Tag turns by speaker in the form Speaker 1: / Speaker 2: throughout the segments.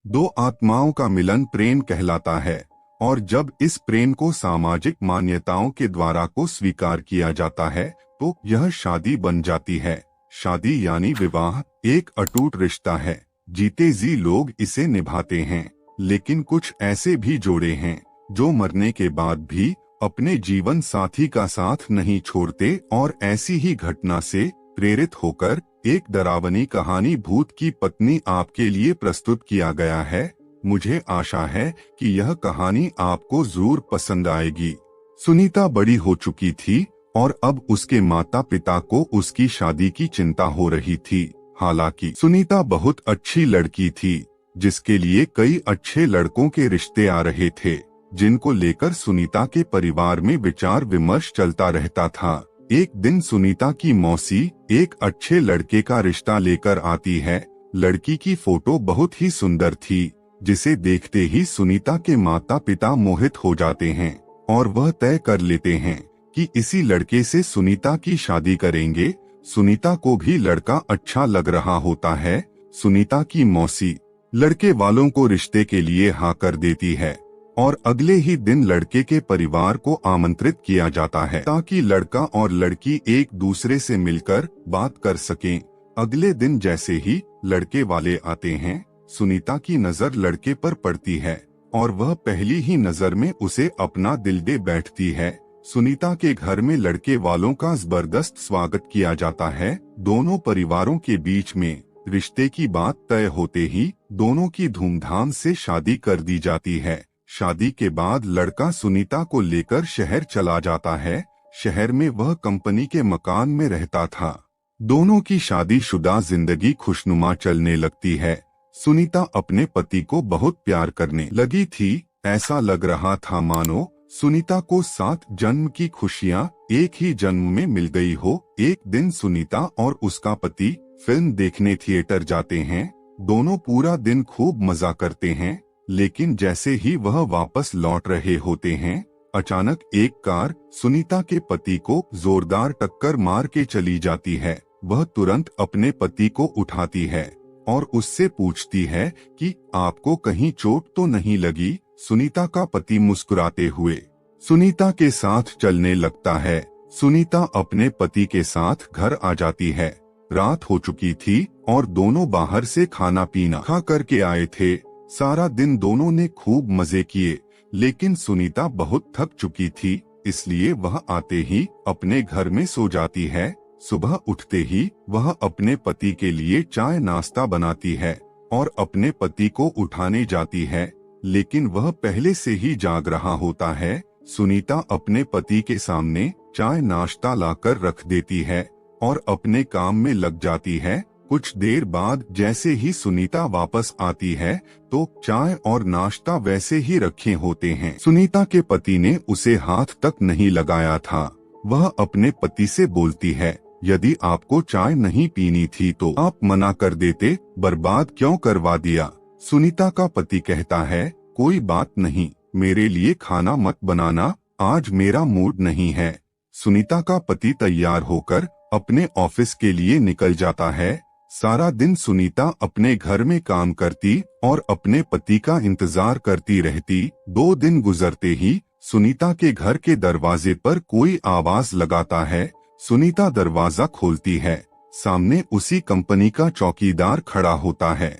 Speaker 1: दो आत्माओं का मिलन प्रेम कहलाता है और जब इस प्रेम को सामाजिक मान्यताओं के द्वारा को स्वीकार किया जाता है तो यह शादी बन जाती है। शादी यानी विवाह एक अटूट रिश्ता है। जीते जी लोग इसे निभाते हैं, लेकिन कुछ ऐसे भी जोड़े हैं जो मरने के बाद भी अपने जीवन साथी का साथ नहीं छोड़ते और ऐसी ही घटना से प्रेरित होकर एक डरावनी कहानी भूत की पत्नी आपके लिए प्रस्तुत किया गया है। मुझे आशा है कि यह कहानी आपको जरूर पसंद आएगी। सुनीता बड़ी हो चुकी थी और अब उसके माता पिता को उसकी शादी की चिंता हो रही थी। हालांकि सुनीता बहुत अच्छी लड़की थी जिसके लिए कई अच्छे लड़कों के रिश्ते आ रहे थे, जिनको लेकर सुनीता के परिवार में विचार विमर्श चलता रहता था। एक दिन सुनीता की मौसी एक अच्छे लड़के का रिश्ता लेकर आती है। लड़की की फोटो बहुत ही सुंदर थी, जिसे देखते ही सुनीता के माता पिता मोहित हो जाते हैं और वह तय कर लेते हैं कि इसी लड़के से सुनीता की शादी करेंगे। सुनीता को भी लड़का अच्छा लग रहा होता है। सुनीता की मौसी लड़के वालों को रिश्ते के लिए हाँ कर देती है और अगले ही दिन लड़के के परिवार को आमंत्रित किया जाता है ताकि लड़का और लड़की एक दूसरे से मिलकर बात कर सकें। अगले दिन जैसे ही लड़के वाले आते हैं, सुनीता की नजर लड़के पर पड़ती है और वह पहली ही नजर में उसे अपना दिल दे बैठती है। सुनीता के घर में लड़के वालों का जबरदस्त स्वागत किया जाता है। दोनों परिवारों के बीच में रिश्ते की बात तय होते ही दोनों की धूमधाम से शादी कर दी जाती है। शादी के बाद लड़का सुनीता को लेकर शहर चला जाता है। शहर में वह कंपनी के मकान में रहता था। दोनों की शादीशुदा जिंदगी खुशनुमा चलने लगती है। सुनीता अपने पति को बहुत प्यार करने लगी थी। ऐसा लग रहा था मानो सुनीता को 7 जन्म की खुशियां एक ही जन्म में मिल गई हो। एक दिन सुनीता और उसका पति फिल्म देखने थिएटर जाते हैं। दोनों पूरा दिन खूब मजा करते हैं, लेकिन जैसे ही वह वापस लौट रहे होते हैं, अचानक एक कार सुनीता के पति को जोरदार टक्कर मार के चली जाती है। वह तुरंत अपने पति को उठाती है और उससे पूछती है कि आपको कहीं चोट तो नहीं लगी। सुनीता का पति मुस्कुराते हुए सुनीता के साथ चलने लगता है। सुनीता अपने पति के साथ घर आ जाती है। रात हो चुकी थी और दोनों बाहर से खाना पीना खा करके आए थे। सारा दिन दोनों ने खूब मजे किए, लेकिन सुनीता बहुत थक चुकी थी, इसलिए वह आते ही अपने घर में सो जाती है। सुबह उठते ही वह अपने पति के लिए चाय नाश्ता बनाती है और अपने पति को उठाने जाती है, लेकिन वह पहले से ही जाग रहा होता है। सुनीता अपने पति के सामने चाय नाश्ता लाकर रख देती है और अपने काम में लग जाती है। कुछ देर बाद जैसे ही सुनीता वापस आती है तो चाय और नाश्ता वैसे ही रखे होते हैं। सुनीता के पति ने उसे हाथ तक नहीं लगाया था। वह अपने पति से बोलती है, यदि आपको चाय नहीं पीनी थी तो आप मना कर देते, बर्बाद क्यों करवा दिया। सुनीता का पति कहता है, कोई बात नहीं, मेरे लिए खाना मत बनाना, आज मेरा मूड नहीं है। सुनीता का पति तैयार होकर अपने ऑफिस के लिए निकल जाता है। सारा दिन सुनीता अपने घर में काम करती और अपने पति का इंतजार करती रहती। 2 दिन गुजरते ही सुनीता के घर के दरवाजे पर कोई आवाज लगाता है। सुनीता दरवाजा खोलती है। सामने उसी कंपनी का चौकीदार खड़ा होता है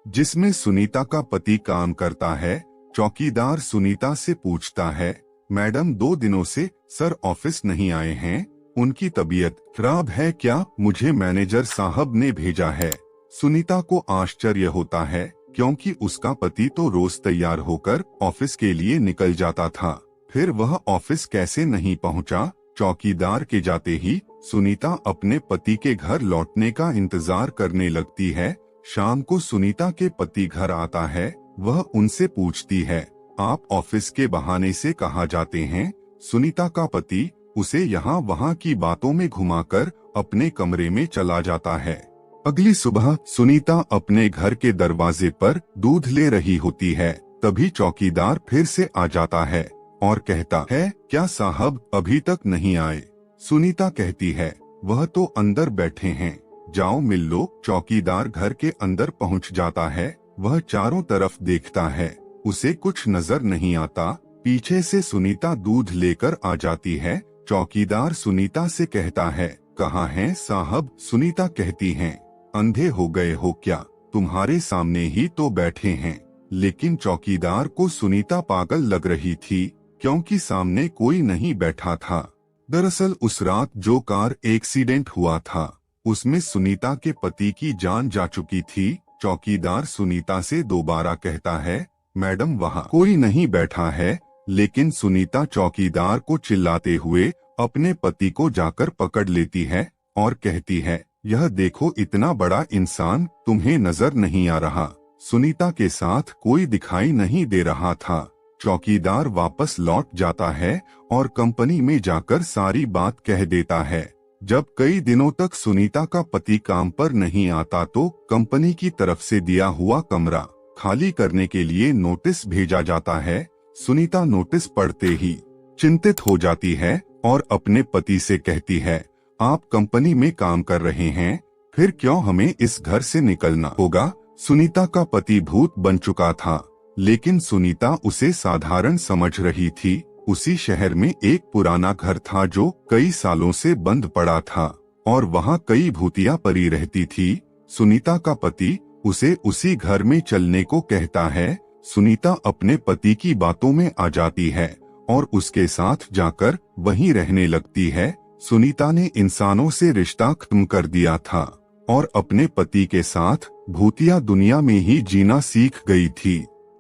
Speaker 1: जिसमें सुनीता का पति काम करता है। चौकीदार सुनीता से पूछता है, मैडम 2 दिनों से सर ऑफिस नहीं आए हैं, उनकी तबीयत खराब है क्या? मुझे मैनेजर साहब ने भेजा है। सुनीता को आश्चर्य होता है क्योंकि उसका पति तो रोज तैयार होकर ऑफिस के लिए निकल जाता था, फिर वह ऑफिस कैसे नहीं पहुंचा। चौकीदार के जाते ही सुनीता अपने पति के घर लौटने का इंतजार करने लगती है। शाम को सुनीता के पति घर आता है। वह उनसे पूछती है, आप ऑफिस के बहाने से कहाँ जाते हैं? सुनीता का पति उसे यहाँ वहाँ की बातों में घुमाकर अपने कमरे में चला जाता है। अगली सुबह सुनीता अपने घर के दरवाजे पर दूध ले रही होती है। तभी चौकीदार फिर से आ जाता है और कहता है, क्या साहब अभी तक नहीं आए? सुनीता कहती है, वह तो अंदर बैठे हैं, जाओ मिल लो। चौकीदार घर के अंदर पहुंच जाता है। वह चारों तरफ देखता है, उसे कुछ नजर नहीं आता। पीछे से सुनीता दूध लेकर आ जाती है। चौकीदार सुनीता से कहता है, कहाँ हैं साहब? सुनीता कहती है, अंधे हो गए हो क्या? तुम्हारे सामने ही तो बैठे हैं। लेकिन चौकीदार को सुनीता पागल लग रही थी, क्योंकि सामने कोई नहीं बैठा था। दरअसल उस रात जो कार एक्सीडेंट हुआ था, उसमें सुनीता के पति की जान जा चुकी थी। चौकीदार सुनीता से दोबारा कहता है, मैडम वहाँ कोई नहीं बैठा है। लेकिन सुनीता चौकीदार को चिल्लाते हुए अपने पति को जाकर पकड़ लेती है और कहती है, यह देखो इतना बड़ा इंसान तुम्हें नजर नहीं आ रहा। सुनीता के साथ कोई दिखाई नहीं दे रहा था। चौकीदार वापस लौट जाता है और कंपनी में जाकर सारी बात कह देता है। जब कई दिनों तक सुनीता का पति काम पर नहीं आता तो कंपनी की तरफ से दिया हुआ कमरा खाली करने के लिए नोटिस भेजा जाता है। सुनीता नोटिस पढ़ते ही चिंतित हो जाती है और अपने पति से कहती है, आप कंपनी में काम कर रहे हैं, फिर क्यों हमें इस घर से निकलना होगा? सुनीता का पति भूत बन चुका था, लेकिन सुनीता उसे साधारण समझ रही थी। उसी शहर में एक पुराना घर था जो कई सालों से बंद पड़ा था और वहाँ कई भूतिया परी रहती थी। सुनीता का पति उसे उसी घर में चलने को कहता है। सुनीता अपने पति की बातों में आ जाती है और उसके साथ जाकर वहीं रहने लगती है। सुनीता ने इंसानों से रिश्ता खत्म कर दिया था और अपने पति के साथ भूतिया दुनिया में ही जीना सीख गई थी।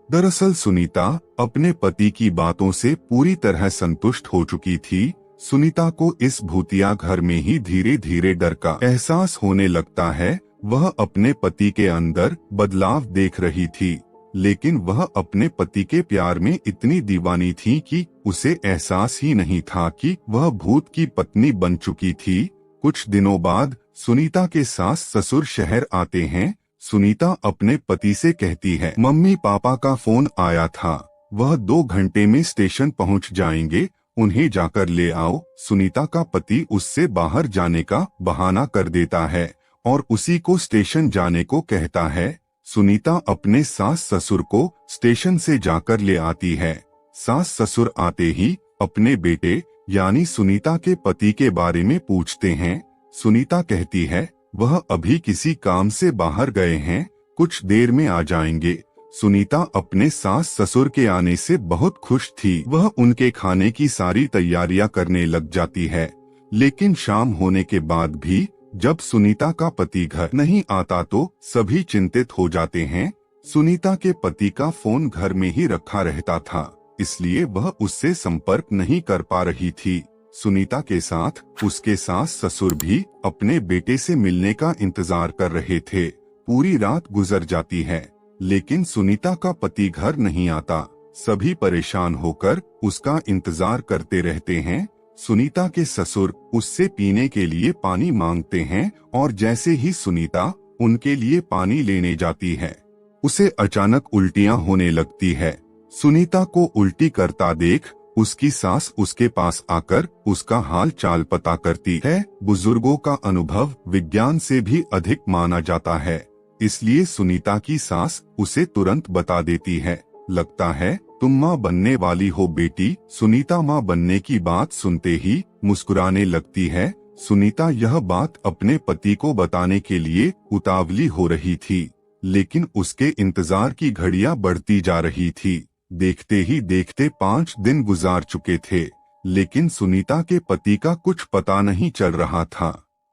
Speaker 1: दरअसल सुनीता अपने पति की बातों से पूरी तरह संतुष्ट हो चुकी थी। सुनीता को इस भूतिया घर में ही धीरे धीरे डर का एहसास होने लगता है। वह अपने पति के अंदर बदलाव देख रही थी, लेकिन वह अपने पति के प्यार में इतनी दीवानी थी कि उसे एहसास ही नहीं था कि वह भूत की पत्नी बन चुकी थी। कुछ दिनों बाद सुनीता के सास ससुर शहर आते हैं। सुनीता अपने पति से कहती है, मम्मी पापा का फोन आया था, वह 2 घंटे में स्टेशन पहुंच जाएंगे, उन्हें जाकर ले आओ। सुनीता का पति उससे बाहर जाने का बहाना कर देता है और उसी को स्टेशन जाने को कहता है। सुनीता अपने सास ससुर को स्टेशन से जाकर ले आती है। सास ससुर आते ही अपने बेटे यानी सुनीता के पति के बारे में पूछते हैं। सुनीता कहती है, वह अभी किसी काम से बाहर गए हैं, कुछ देर में आ जाएंगे। सुनीता अपने सास ससुर के आने से बहुत खुश थी। वह उनके खाने की सारी तैयारियां करने लग जाती है। लेकिन शाम होने के बाद भी जब सुनीता का पति घर नहीं आता तो सभी चिंतित हो जाते हैं। सुनीता के पति का फोन घर में ही रखा रहता था, इसलिए वह उससे संपर्क नहीं कर पा रही थी। सुनीता के साथ उसके सास ससुर भी अपने बेटे से मिलने का इंतजार कर रहे थे। पूरी रात गुजर जाती है, लेकिन सुनीता का पति घर नहीं आता। सभी परेशान होकर उसका इंतजार करते रहते हैं। सुनीता के ससुर उससे पीने के लिए पानी मांगते हैं और जैसे ही सुनीता उनके लिए पानी लेने जाती है, उसे अचानक उल्टियां होने लगती है। सुनीता को उल्टी करता देख उसकी सास उसके पास आकर उसका हाल चाल पता करती है। बुजुर्गों का अनुभव विज्ञान से भी अधिक माना जाता है, इसलिए सुनीता की सास उसे तुरंत बता देती है, लगता है तुम माँ बनने वाली हो बेटी। सुनीता माँ बनने की बात सुनते ही मुस्कुराने लगती है। सुनीता यह बात अपने पति को बताने के लिए उतावली हो रही थी, लेकिन उसके इंतजार की घड़ियां बढ़ती जा रही थी। देखते ही देखते 5 दिन गुजार चुके थे, लेकिन सुनीता के पति का कुछ पता नहीं चल रहा था।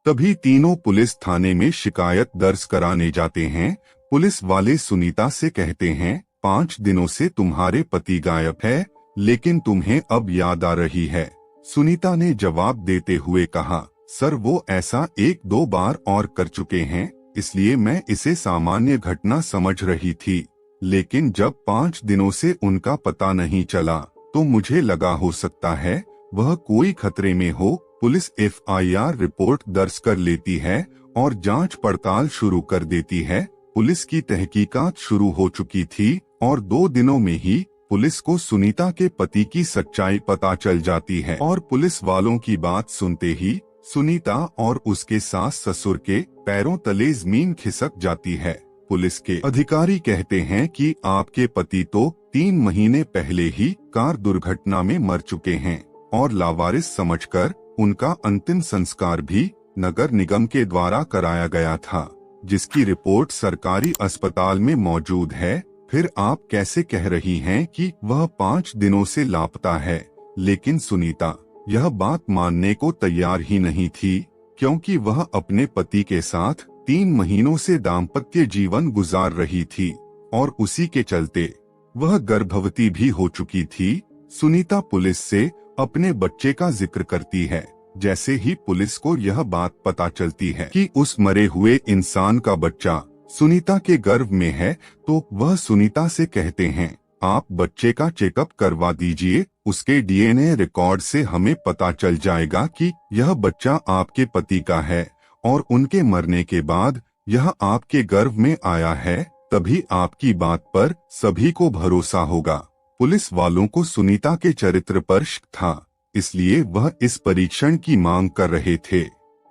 Speaker 1: तभी तीनों पुलिस थाने में शिकायत दर्ज कराने जाते हैं। पुलिस वाले सुनीता से कहते हैं, 5 दिनों से तुम्हारे पति गायब है, लेकिन तुम्हें अब याद आ रही है। सुनीता ने जवाब देते हुए कहा, सर वो ऐसा 1-2 बार और कर चुके हैं, इसलिए मैं इसे सामान्य घटना समझ रही थी। लेकिन जब 5 दिनों से उनका पता नहीं चला तो मुझे लगा हो सकता है वह कोई खतरे में हो। पुलिस FIR रिपोर्ट दर्ज कर लेती है और जांच पड़ताल शुरू कर देती है। पुलिस की तहकीकात शुरू हो चुकी थी और 2 दिनों में ही पुलिस को सुनीता के पति की सच्चाई पता चल जाती है और पुलिस वालों की बात सुनते ही सुनीता और उसके सास ससुर के पैरों तले जमीन खिसक जाती है। पुलिस के अधिकारी कहते हैं कि आपके पति तो 3 महीने पहले ही कार दुर्घटना में मर चुके हैं और लावारिस समझकर उनका अंतिम संस्कार भी नगर निगम के द्वारा कराया गया था, जिसकी रिपोर्ट सरकारी अस्पताल में मौजूद है। फिर आप कैसे कह रही हैं कि वह 5 दिनों से लापता है? लेकिन सुनीता यह बात मानने को तैयार ही नहीं थी, क्योंकि वह अपने पति के साथ 3 महीनों से दाम्पत्य जीवन गुजार रही थी और उसी के चलते वह गर्भवती भी हो चुकी थी। सुनीता पुलिस से अपने बच्चे का जिक्र करती है। जैसे ही पुलिस को यह बात पता चलती है कि उस मरे हुए इंसान का बच्चा सुनीता के गर्भ में है, तो वह सुनीता से कहते हैं, आप बच्चे का चेकअप करवा दीजिए, उसके डीएनए रिकॉर्ड से हमें पता चल जाएगा कि यह बच्चा आपके पति का है और उनके मरने के बाद यह आपके गर्भ में आया है, तभी आपकी बात पर सभी को भरोसा होगा। पुलिस वालों को सुनीता के चरित्र पर शक था, इसलिए वह इस परीक्षण की मांग कर रहे थे।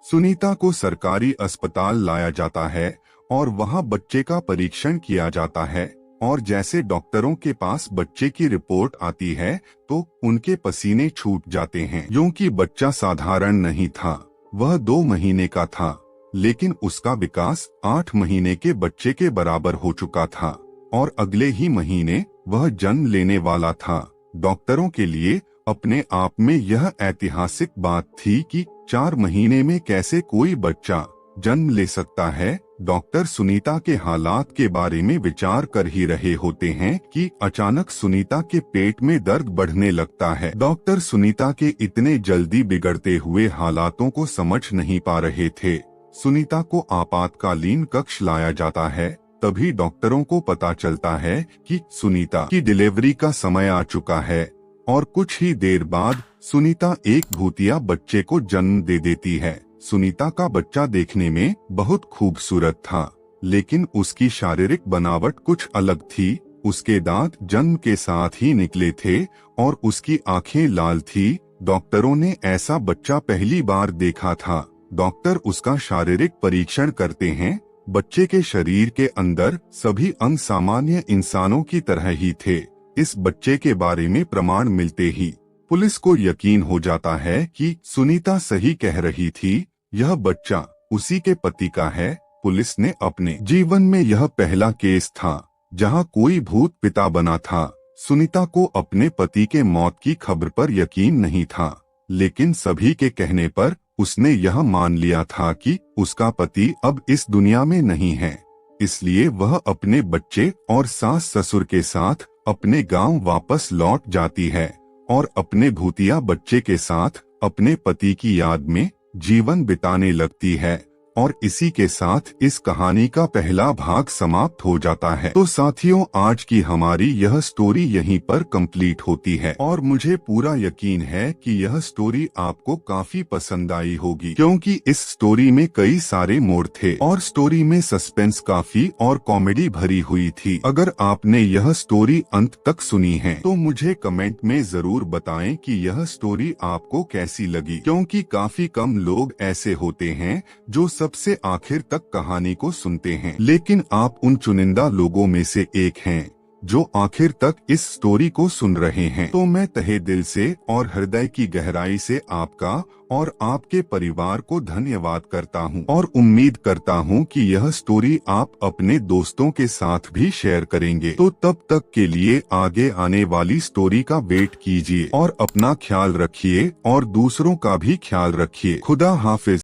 Speaker 1: सुनीता को सरकारी अस्पताल लाया जाता है और वहां बच्चे का परीक्षण किया जाता है और जैसे डॉक्टरों के पास बच्चे की रिपोर्ट आती है तो उनके पसीने छूट जाते हैं, क्योंकि बच्चा साधारण नहीं था। वह 2 महीने का था, लेकिन उसका विकास 8 महीने के बच्चे के बराबर हो चुका था और अगले ही महीने वह जन्म लेने वाला था। डॉक्टरों के लिए अपने आप में यह ऐतिहासिक बात थी कि 4 महीने में कैसे कोई बच्चा जन्म ले सकता है। डॉक्टर सुनीता के हालात के बारे में विचार कर ही रहे होते हैं कि अचानक सुनीता के पेट में दर्द बढ़ने लगता है। डॉक्टर सुनीता के इतने जल्दी बिगड़ते हुए हालातों को समझ नहीं पा रहे थे। सुनीता को आपातकालीन कक्ष लाया जाता है। तभी डॉक्टरों को पता चलता है कि सुनीता की डिलीवरी का समय आ चुका है और कुछ ही देर बाद सुनीता एक भूतिया बच्चे को जन्म दे देती है। सुनीता का बच्चा देखने में बहुत खूबसूरत था, लेकिन उसकी शारीरिक बनावट कुछ अलग थी। उसके दांत जन्म के साथ ही निकले थे और उसकी आंखें लाल थी। डॉक्टरों ने ऐसा बच्चा पहली बार देखा था। डॉक्टर उसका शारीरिक परीक्षण करते हैं। बच्चे के शरीर के अंदर सभी अंग सामान्य इंसानों की तरह ही थे। इस बच्चे के बारे में प्रमाण मिलते ही पुलिस को यकीन हो जाता है कि सुनीता सही कह रही थी, यह बच्चा उसी के पति का है। पुलिस ने अपने जीवन में यह पहला केस था जहां कोई भूत पिता बना था। सुनीता को अपने पति के मौत की खबर पर यकीन नहीं था, लेकिन सभी के कहने पर उसने यह मान लिया था कि उसका पति अब इस दुनिया में नहीं है। इसलिए वह अपने बच्चे और सास ससुर के साथ अपने गांव वापस लौट जाती है और अपने भूतिया बच्चे के साथ अपने पति की याद में जीवन बिताने लगती है। और इसी के साथ इस कहानी का पहला भाग समाप्त हो जाता है। तो साथियों, आज की हमारी यह स्टोरी यहीं पर कंप्लीट होती है और मुझे पूरा यकीन है कि यह स्टोरी आपको काफी पसंद आई होगी, क्योंकि इस स्टोरी में कई सारे मोड़ थे और स्टोरी में सस्पेंस काफी और कॉमेडी भरी हुई थी। अगर आपने यह स्टोरी अंत तक सुनी है तो मुझे कमेंट में जरूर बताएं कि यह स्टोरी आपको कैसी लगी, क्योंकि काफी कम लोग ऐसे होते हैं जो सबसे आखिर तक कहानी को सुनते हैं, लेकिन आप उन चुनिंदा लोगों में से एक हैं जो आखिर तक इस स्टोरी को सुन रहे हैं। तो मैं तहे दिल से और हृदय की गहराई से आपका और आपके परिवार को धन्यवाद करता हूं और उम्मीद करता हूं कि यह स्टोरी आप अपने दोस्तों के साथ भी शेयर करेंगे। तो तब तक के लिए आगे आने वाली स्टोरी का वेट कीजिए और अपना ख्याल रखिए और दूसरों का भी ख्याल रखिए। खुदा हाफिज।